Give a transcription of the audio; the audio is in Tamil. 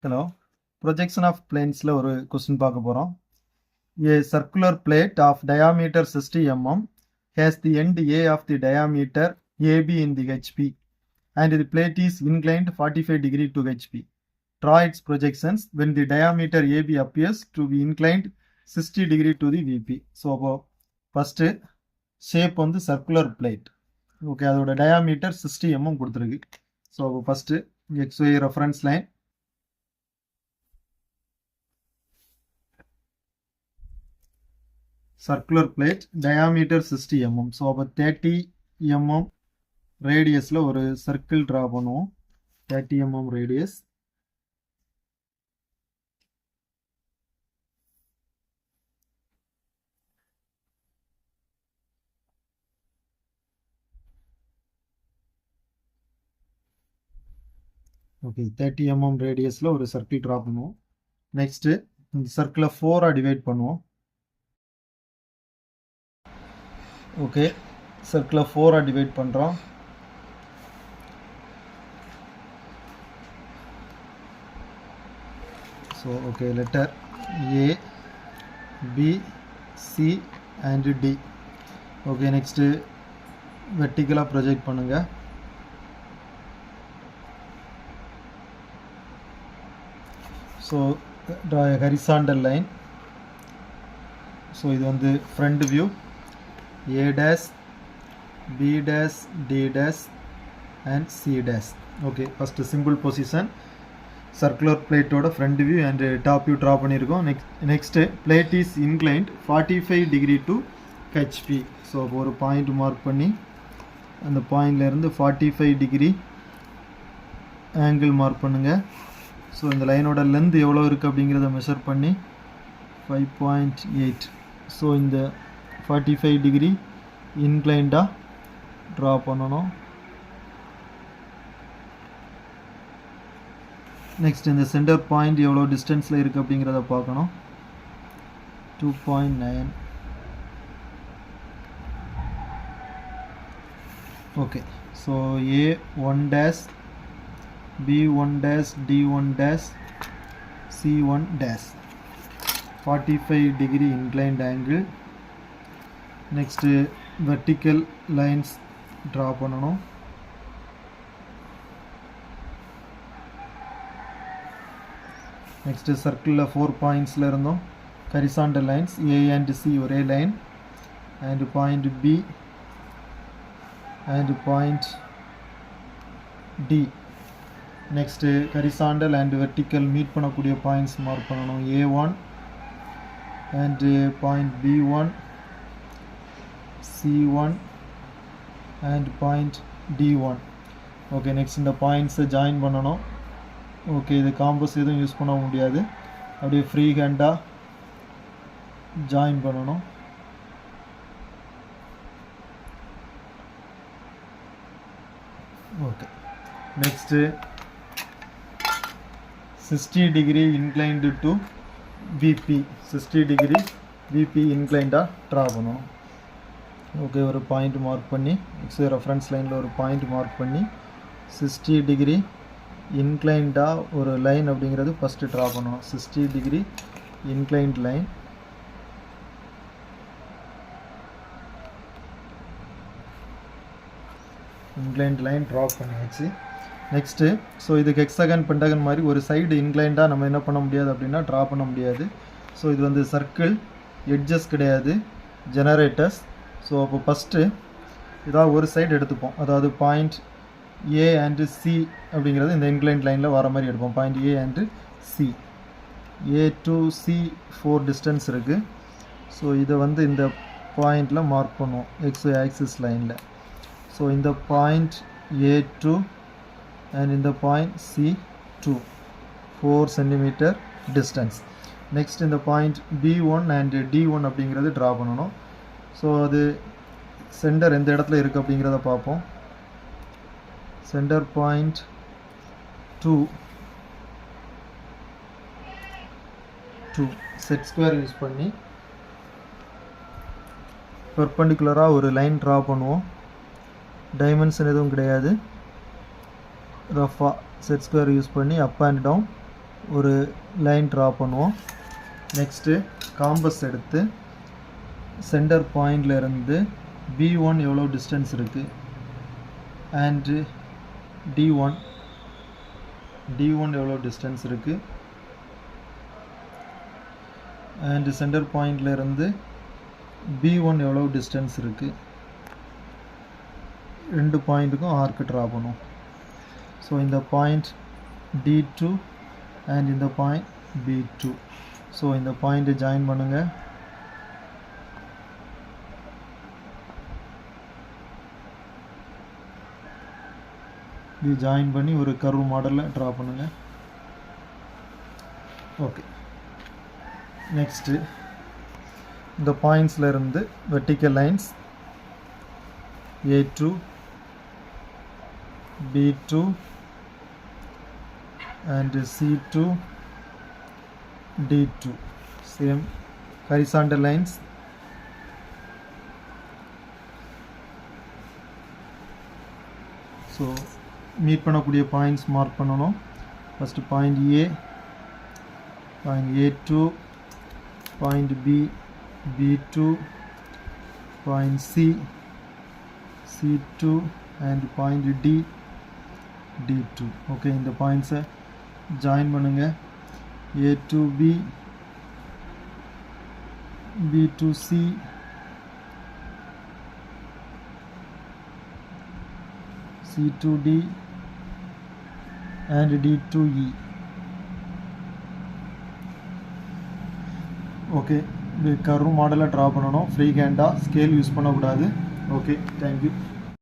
Hello. Projection of planes ல ஒரு question பார்க்க போறோம். A circular plate of diameter 60 mm has the end A of the diameter AB in the HP and the plate is inclined 45 degree to HP. Draw its projections when the diameter AB appears to be inclined 60 degree to the VP. So first shape வந்து circular plate. Okay, அதோட diameter 60 mm கொடுத்திருக்கு. So first XY reference line. Circular plate diameter 60 mm. So அப்போ 30 mm radiusல ஒரு circle draw பண்ணுவோம். 30 mm radius. Okay, 30 mm radiusல ஒரு circle draw பண்ணுவோம். Next இந்த circle 4 divide பண்ணுவோம். Okay, circle 4 divide பண்றோம். So okay, letter A, B, C and D. Okay, next vertical project பண்ணுங்க. So draw a horizontal line. So இது வந்து front view. A dash, B dash, D dash and C dash. Okay, first simple position. Circular plate oda front view and top view draw பண்ணிருக்கோம். Next plate is inclined 45 degree to HP. So ஒரு பாயிண்ட் மார்க் பண்ணி அந்த பாயிண்ட்ல இருந்து 45 degree angle மார்க் பண்ணுங்க. ஸோ இந்த லைனோட லென்த் எவ்வளோ இருக்குது அப்படிங்கிறத மெஷர் பண்ணி 5.8. ஸோ இந்த 45 டிகிரி இன்க்ளைண்டாக ட்ரா பண்ணணும். நெக்ஸ்ட் இந்த சென்டர் பாயிண்ட் எவ்வளோ டிஸ்டன்ஸில் இருக்குது அப்படிங்கிறத பார்க்கணும். 2.9. Okay, so A1 dash, B1 dash, D1 dash, C1 dash. 45 degree inclined angle. Next vertical lines draw பண்ணணும். Next circle 4 pointsல இருந்தோம். horizontal lines A and C ஒரே line and point B and point D. Next horizontal and vertical meet பண்ணக்கூடிய points mark பண்ணணும். A1 and point B1, C1 and point D1. Okay, next இந்த points join பண்ணணும். Okay, இது காம்பஸ் எதுவும் யூஸ் பண்ண முடியாது, அப்படியே ஃப்ரீ ஹேண்டா ஜாயின் பண்ணணும். Okay, next 60 degree inclined to VP. 60 degree VP inclined draw பண்ணணும். ஓகே, ஒரு பாயிண்ட் மார்க் பண்ணி எக்ஸ் ரெஃபரன்ஸ் லைனில் ஒரு பாயிண்ட் மார்க் பண்ணி 60 degree இன்க்ளைண்டாக ஒரு லைன் அப்படிங்கிறது ஃபஸ்ட்டு ட்ரா பண்ணணும். 60 degree inclined line. Inclined line draw பண்ணியாச்சு. நெக்ஸ்ட்டு ஸோ இதுக்கு ஹெக்ஸாகன் பென்டகன் மாதிரி ஒரு சைடு இன்க்ளைண்டாக நம்ம என்ன பண்ண முடியாது அப்படின்னா ட்ரா பண்ண முடியாது. ஸோ இது வந்து சர்க்கிள், எட்ஜஸ் கிடையாது, ஜெனரேட்டர்ஸ். ஸோ அப்போ ஃபஸ்ட்டு இதாக ஒரு சைடு எடுத்துப்போம், அதாவது பாயிண்ட் A and C அப்படிங்கிறது இந்த இன்க்ளைண்ட் லைனில் வர மாதிரி எடுப்போம். Point A and C. A to C 4 distance இருக்குது. ஸோ இதை வந்து இந்த பாயிண்டில் மார்க் பண்ணுவோம் XY ஆக்சிஸ் லைனில். ஸோ இந்த point A2 and in the point C2 4 cm distance. Next in the point B1 and D1 அப்படிங்கிறது ட்ரா பண்ணணும். ஸோ அது சென்டர் எந்த இடத்துல இருக்குது அப்படிங்கிறத பார்ப்போம். Centre point 2 set square use பண்ணி பெர்பெண்டிகுலராக ஒரு லைன் ட்ரா பண்ணுவோம். டைமென்ஷன் எதுவும் கிடையாது, ரஃபாக செட் ஸ்கொயர் யூஸ் பண்ணி அப் அண்ட் டவுன் ஒரு லைன் ட்ரா பண்ணுவோம். நெக்ஸ்ட்டு காம்பஸ் எடுத்து சென்டர் பாயிண்டில் இருந்து B1 எவ்வளோ டிஸ்டன்ஸ் இருக்குது அண்டு D1 எவ்வளோ டிஸ்டன்ஸ் இருக்குது அண்டு சென்டர் பாயிண்டில் இருந்து B1 எவ்வளோ டிஸ்டன்ஸ் இருக்குது, ரெண்டு பாயிண்ட்டுக்கும் ஆர்க்கு ட்ரா பண்ணுவோம். ஸோ இந்த பாயிண்ட் D2 அண்ட் இந்த பாயிண்ட் B2. ஸோ இந்த பாயிண்ட்டை ஜாயின் பண்ணுங்கள். இது ஜாயின் பண்ணி ஒரு கர்வ் மாடலில் ட்ரா பண்ணுங்கள். ஓகே, நெக்ஸ்ட்டு இந்த பாயிண்ட்ஸில் இருந்து vertical lines A2 B2 and C2 D2 same horizontal lines. So meet பண்ணக்கூடிய பாயிண்ட்ஸ் மார்க் பண்ணணும். First point A, point A2, point B, B2, point C, C2 and point D, D2. Okay, இந்த பாயிண்ட்ஸை ஜாயின் பண்ணுங்கள். A2B, B2C, C2D and D2E. Okay, இது கர்வ் மாடலை ட்ரா பண்ணணும். ஃப்ரீ ஹேண்டாக ஸ்கேல் யூஸ் பண்ணக்கூடாது. Okay, thank you.